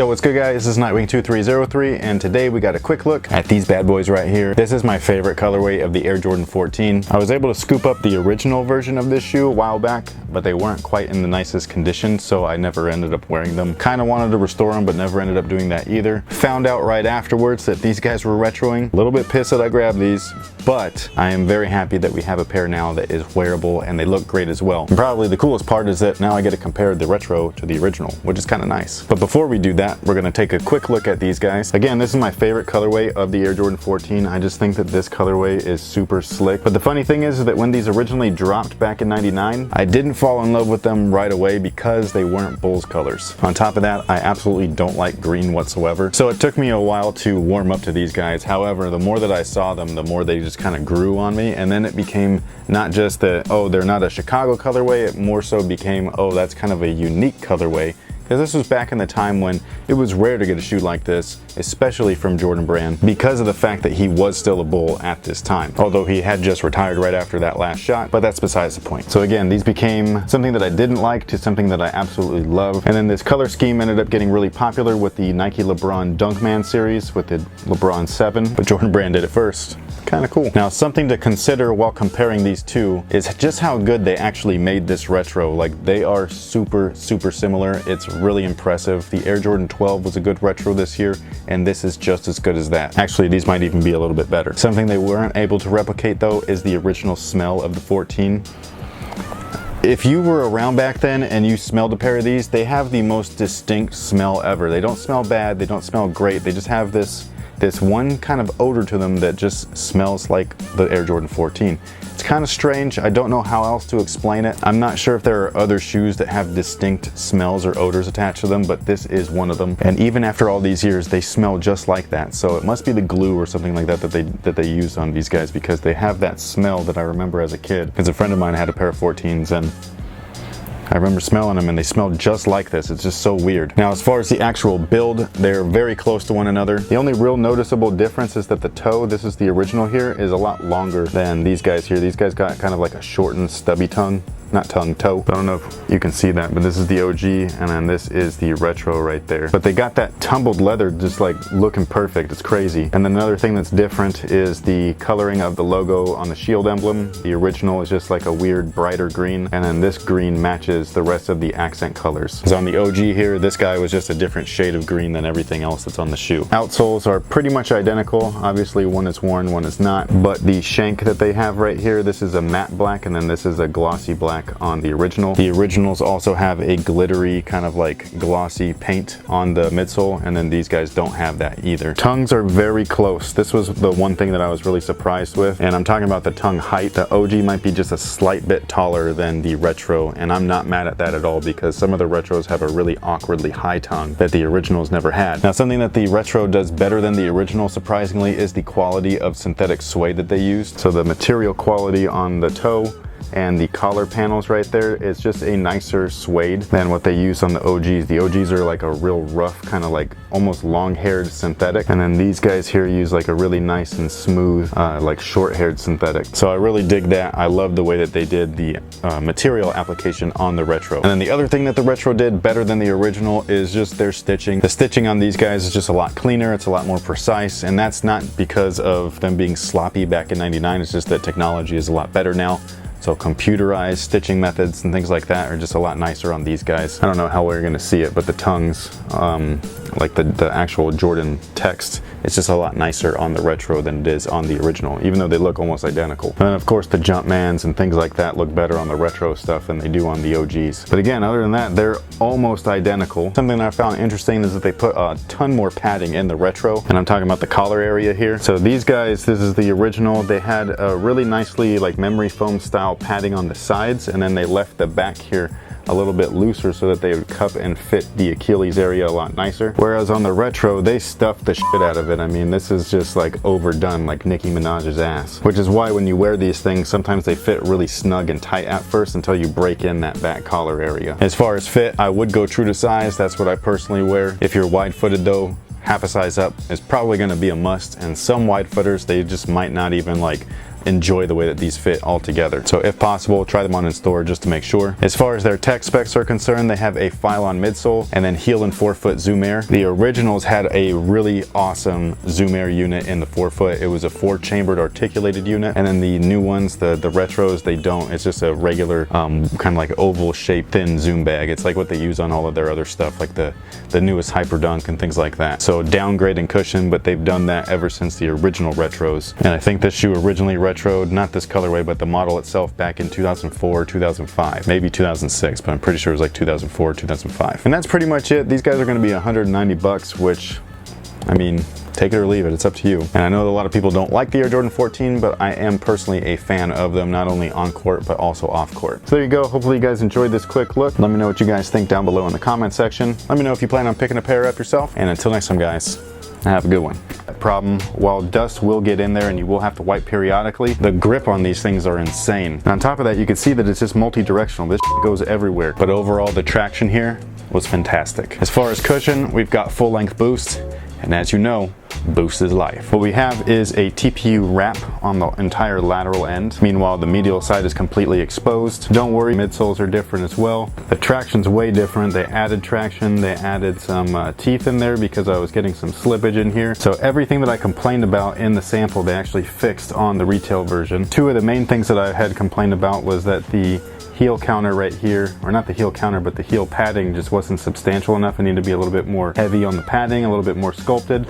Yo, what's good guys? This is Nightwing2303 and today we got a quick look at these bad boys right here. This is my favorite colorway of the Air Jordan 14. I was able to scoop up the original version of this shoe a while back, but they weren't quite in the nicest condition, so I never ended up wearing them. Kind of wanted to restore them, but never ended up doing that either. Found out right afterwards that these guys were retroing. A little bit pissed that I grabbed these, but I am very happy that we have a pair now that is wearable and they look great as well. And probably the coolest part is that now I get to compare the retro to the original, which is kind of nice. But before we do that, we're gonna take a quick look at these guys. Again, this is my favorite colorway of the Air Jordan 14. I just think that this colorway is super slick. But the funny thing is that when these originally dropped back in '99, I didn't fall in love with them right away because they weren't Bulls colors. On top of that, I absolutely don't like green whatsoever. So it took me a while to warm up to these guys. However, the more that I saw them, the more they just kind of grew on me. And then it became not just that, oh, they're not a Chicago colorway. It more so became, oh, that's kind of a unique colorway. Because this was back in the time when it was rare to get a shoe like this, especially from Jordan Brand, because of the fact that he was still a Bull at this time. Although he had just retired right after that last shot, but that's besides the point. So again, these became something that I didn't like to something that I absolutely love. And then this color scheme ended up getting really popular with the Nike LeBron Dunkman series with the LeBron 7, but Jordan Brand did it first. Kind of cool. Now, something to consider while comparing these two is just how good they actually made this retro. Like, they are super similar. It's really impressive. The Air Jordan 12 was a good retro this year, and this is just as good as that. Actually, these might even be a little bit better. Something they weren't able to replicate though is the original smell of the 14. If you were around back then and you smelled a pair of these, they have the most distinct smell ever. They don't smell bad, they don't smell great, they just have this one kind of odor to them that just smells like the Air Jordan 14. It's kind of strange. I don't know how else to explain it. I'm not sure if there are other shoes that have distinct smells or odors attached to them, but this is one of them. And even after all these years, they smell just like that. So it must be the glue or something like that that they used on these guys, because they have that smell that I remember as a kid. Because a friend of mine had a pair of 14s and I remember smelling them and they smelled just like this. It's just so weird. Now, as far as the actual build, they're very close to one another. The only real noticeable difference is that the toe, this is the original here, is a lot longer than these guys here. These guys got kind of like a shortened stubby tongue. Not tongue, toe. I don't know if you can see that, but this is the OG and then this is the retro right there. But they got that tumbled leather just like looking perfect. It's crazy. And then another thing that's different is the coloring of the logo on the shield emblem. The original is just like a weird brighter green, and then this green matches the rest of the accent colors. So on the OG here, this guy was just a different shade of green than everything else that's on the shoe. Outsoles are pretty much identical. Obviously one is worn, one is not, but the shank that they have right here, this is a matte black and then this is a glossy black on the original. The originals also have a glittery kind of like glossy paint on the midsole, and then these guys don't have that either. Tongues are very close. This was the one thing that I was really surprised with, and I'm talking about the tongue height. The OG might be just a slight bit taller than the retro, and I'm not mad at that at all because some of the retros have a really awkwardly high tongue that the originals never had. Now, something that the retro does better than the original, surprisingly, is the quality of synthetic suede that they used. So the material quality on the toe and the collar panels right there is just a nicer suede than what they use on the OGs. The OGs are like a real rough, kind of like almost long-haired synthetic, and then these guys here use like a really nice and smooth, like short-haired synthetic. So I really dig that. I love the way that they did the material application on the retro. And then the other thing that the retro did better than the original is just their stitching. The stitching on these guys is just a lot cleaner, it's a lot more precise, and that's not because of them being sloppy back in '99, it's just that technology is a lot better now. So computerized stitching methods and things like that are just a lot nicer on these guys. I don't know how we're gonna see it, but the tongues, like the actual Jordan text, it's just a lot nicer on the retro than it is on the original, even though they look almost identical. And then of course the Jumpmans and things like that look better on the retro stuff than they do on the OGs. But again, other than that, they're almost identical. Something that I found interesting is that they put a ton more padding in the retro, and I'm talking about the collar area here. So these guys, this is the original. They had a really nicely like memory foam style padding on the sides, and then they left the back here a little bit looser so that they would cup and fit the Achilles area a lot nicer. Whereas on the retro, they stuffed the shit out of it. I mean, this is just like overdone, like Nicki Minaj's ass. Which is why when you wear these things, sometimes they fit really snug and tight at first until you break in that back collar area. As far as fit, I would go true to size. That's what I personally wear. If you're wide-footed though, half a size up is probably going to be a must, and some wide footers, they just might not even like enjoy the way that these fit all together. So if possible, try them on in store just to make sure. As far as their tech specs are concerned, they have a Phylon midsole and then heel and forefoot zoom air. The originals had a really awesome zoom air unit in the forefoot. It was a 4-chambered articulated unit, and then the new ones, the retros, they don't. It's just a regular kind of like oval shaped thin zoom bag. It's like what they use on all of their other stuff, like the newest Hyperdunk and things like that. So downgrade in cushion, but they've done that ever since the original retros. And I think this shoe originally retroed, not this colorway, but the model itself back in 2004, 2005, maybe 2006, but I'm pretty sure it was like 2004, 2005. And that's pretty much it. These guys are gonna be 190 bucks, which, I mean, take it or leave it, it's up to you. And I know that a lot of people don't like the Air Jordan 14, but I am personally a fan of them, not only on court, but also off court. So there you go, hopefully you guys enjoyed this quick look. Let me know what you guys think down below in the comment section. Let me know if you plan on picking a pair up yourself. And until next time, guys, have a good one. Problem, while dust will get in there and you will have to wipe periodically, the grip on these things are insane. And on top of that, you can see that it's just multi-directional. This goes everywhere. But overall, the traction here was fantastic. As far as cushion, we've got full length boost. And as you know, boost is life. What we have is a TPU wrap on the entire lateral end. Meanwhile, the medial side is completely exposed. Don't worry, midsoles are different as well. The traction's way different. They added traction. They added some teeth in there because I was getting some slippage in here. So everything that I complained about in the sample, they actually fixed on the retail version. Two of the main things that I had complained about was that the heel counter right here, or not the heel counter, but the heel padding just wasn't substantial enough. It needed to be a little bit more heavy on the padding, a little bit more sculpted.